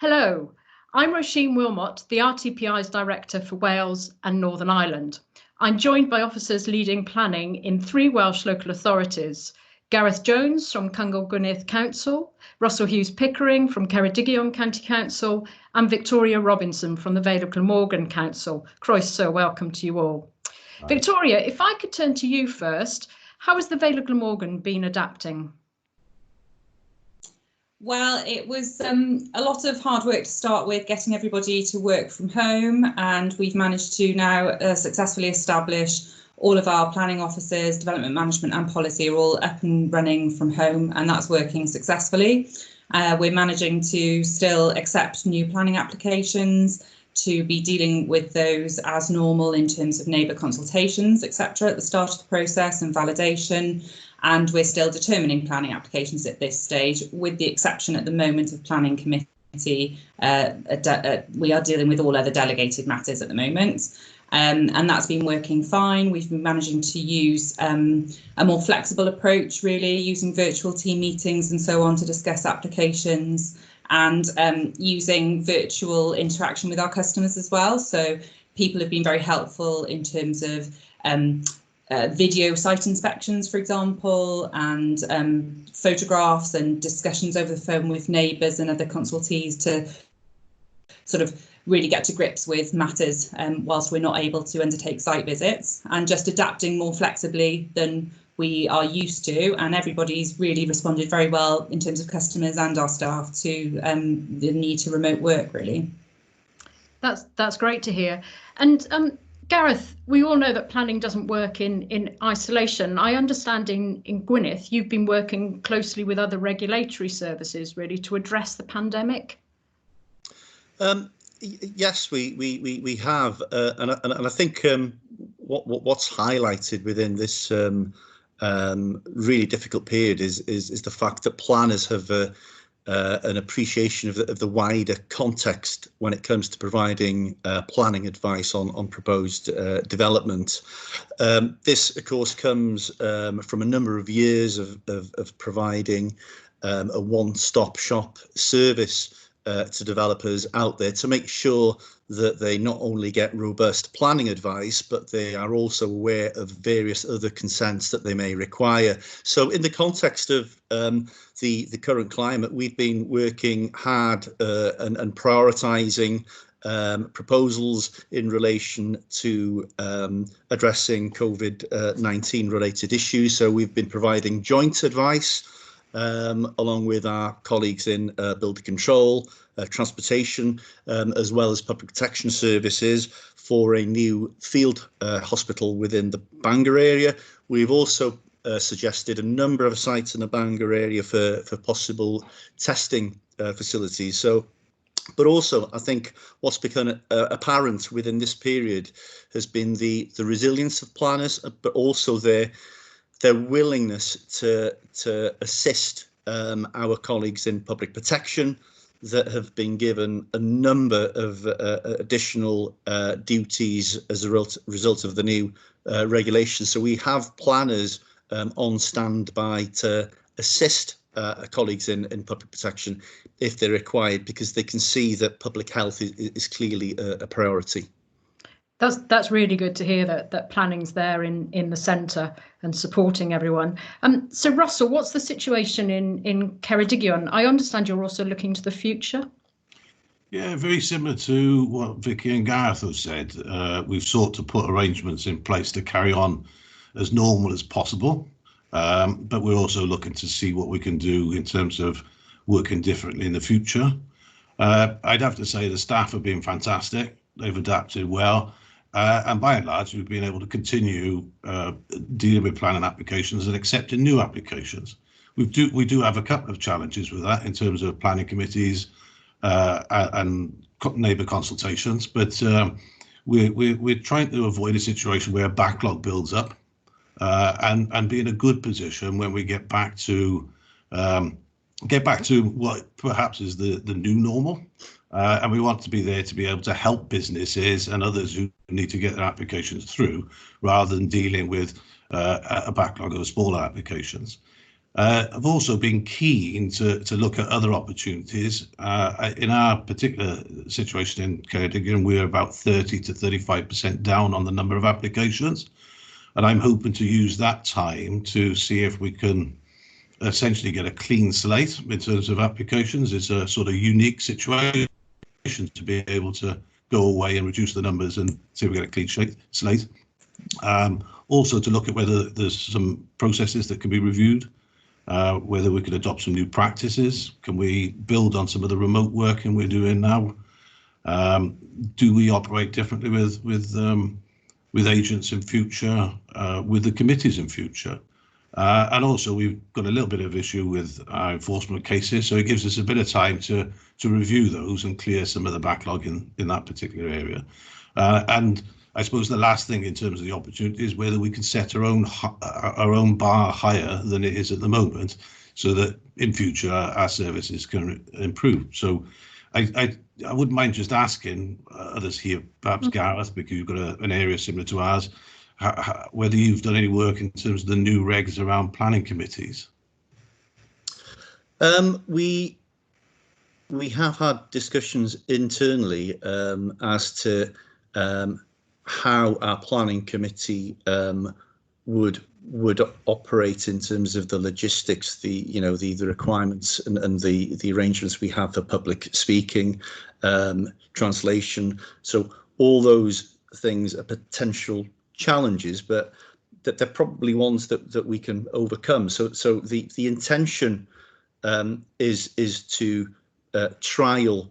Hello, I'm Roisin Willmott, the RTPI's Director for Wales and Northern Ireland. I'm joined by officers leading planning in 3 Welsh local authorities: Gareth Jones from Gwynedd Council, Russell Hughes-Pickering from Ceredigion County Council, and Victoria Robinson from the Vale of Glamorgan Council. Croeso, welcome to you all. Hi. Victoria, if I could turn to you first, how has the Vale of Glamorgan been adapting? Well, it was a lot of hard work to start with, getting everybody to work from home, and we've managed to now successfully establish all of our planning officers, development management and policy are all up and running from home, and that's working successfully. We're managing to still accept new planning applications, to be dealing with those as normal in terms of neighbour consultations, etc. at the start of the process and validation. And we're still determining planning applications at this stage, with the exception at the moment of planning committee. We are dealing with all other delegated matters at the moment. And that's been working fine. We've been managing to use a more flexible approach, really, using virtual team meetings and so on to discuss applications, and using virtual interaction with our customers as well. So people have been very helpful in terms of video site inspections, for example, and photographs and discussions over the phone with neighbours and other consultees to sort of really get to grips with matters whilst we're not able to undertake site visits, and just adapting more flexibly than we are used to. And everybody's really responded very well in terms of customers and our staff to the need to remote work, really. That's great to hear. And Gareth, we all know that planning doesn't work in isolation. I understand in Gwynedd, you've been working closely with other regulatory services, really, to address the pandemic. Yes, we have, and I think what's highlighted within this really difficult period is the fact that planners have an appreciation of the wider context when it comes to providing planning advice on proposed development. This, of course, comes from a number of years of providing a one-stop shop service to developers out there to make sure that they not only get robust planning advice, but they are also aware of various other consents that they may require. So in the context of the current climate, we've been working hard and prioritising proposals in relation to addressing COVID-19 related issues. So we've been providing joint advice along with our colleagues in building control, transportation, as well as public protection services for a new field hospital within the Bangor area. We've also suggested a number of sites in the Bangor area for possible testing facilities. So, but also, I think what's become apparent within this period has been the resilience of planners, but also their willingness to assist our colleagues in public protection that have been given a number of additional duties as a result of the new regulations. So we have planners on standby to assist colleagues in public protection if they're required, because they can see that public health is clearly a priority. That's really good to hear that planning's there in the centre and supporting everyone. So Russell, what's the situation in Ceredigion? I understand you're also looking to the future. Yeah, very similar to what Vicky and Gareth have said. We've sought to put arrangements in place to carry on as normal as possible, but we're also looking to see what we can do in terms of working differently in the future. I'd have to say the staff have been fantastic. They've adapted well. And by and large, we've been able to continue dealing with planning applications and accepting new applications. We do have a couple of challenges with that in terms of planning committees and neighbour consultations, but we're trying to avoid a situation where a backlog builds up and be in a good position when we get back to what perhaps is the new normal. And we want to be there to be able to help businesses and others who need to get their applications through, rather than dealing with a backlog of smaller applications. I've also been keen to look at other opportunities. In our particular situation in Ceredigion, we're about 30 to 35% down on the number of applications, and I'm hoping to use that time to see if we can essentially get a clean slate in terms of applications. It's a sort of unique situation to be able to go away and reduce the numbers and see if we get a clean slate. Also to look at whether there's some processes that can be reviewed, whether we could adopt some new practices. Can we build on some of the remote working we're doing now? Do we operate differently with agents in future, with the committees in future? And also we've got a little bit of issue with our enforcement cases, so it gives us a bit of time to review those and clear some of the backlog in that particular area. And I suppose the last thing in terms of the opportunity is whether we can set our own bar higher than it is at the moment, so that in future our services can improve. So I wouldn't mind just asking others here, perhaps Gareth, because you've got an area similar to ours, whether you've done any work in terms of the new regs around planning committees. We have had discussions internally as to how our planning committee would operate in terms of the logistics, the requirements and the arrangements we have for public speaking, translation. So all those things are potential challenges, but that they're probably ones that we can overcome. So the intention is to trial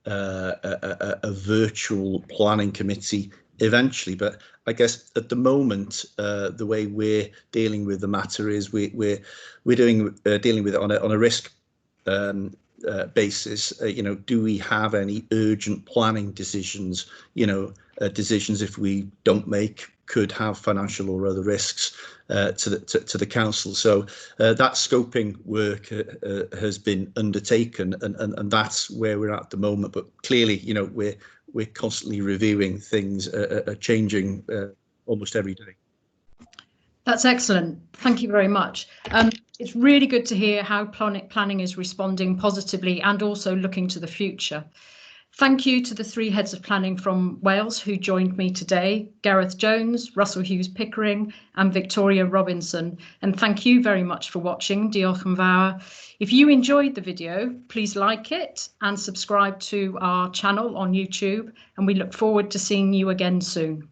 a virtual planning committee eventually, but I guess at the moment the way we're dealing with the matter is we're dealing with it on a risk basis. Do we have any urgent planning decisions? Decisions, if we don't make, could have financial or other risks to the council. So that scoping work has been undertaken, and that's where we're at the moment. But clearly, we're constantly reviewing things, changing almost every day. That's excellent. Thank you very much. It's really good to hear how planning is responding positively and also looking to the future. Thank you to the three heads of planning from Wales who joined me today, Gareth Jones, Russell Hughes-Pickering and Victoria Robinson. And thank you very much for watching. Diolch yn fawr. If you enjoyed the video, please like it and subscribe to our channel on YouTube, and we look forward to seeing you again soon.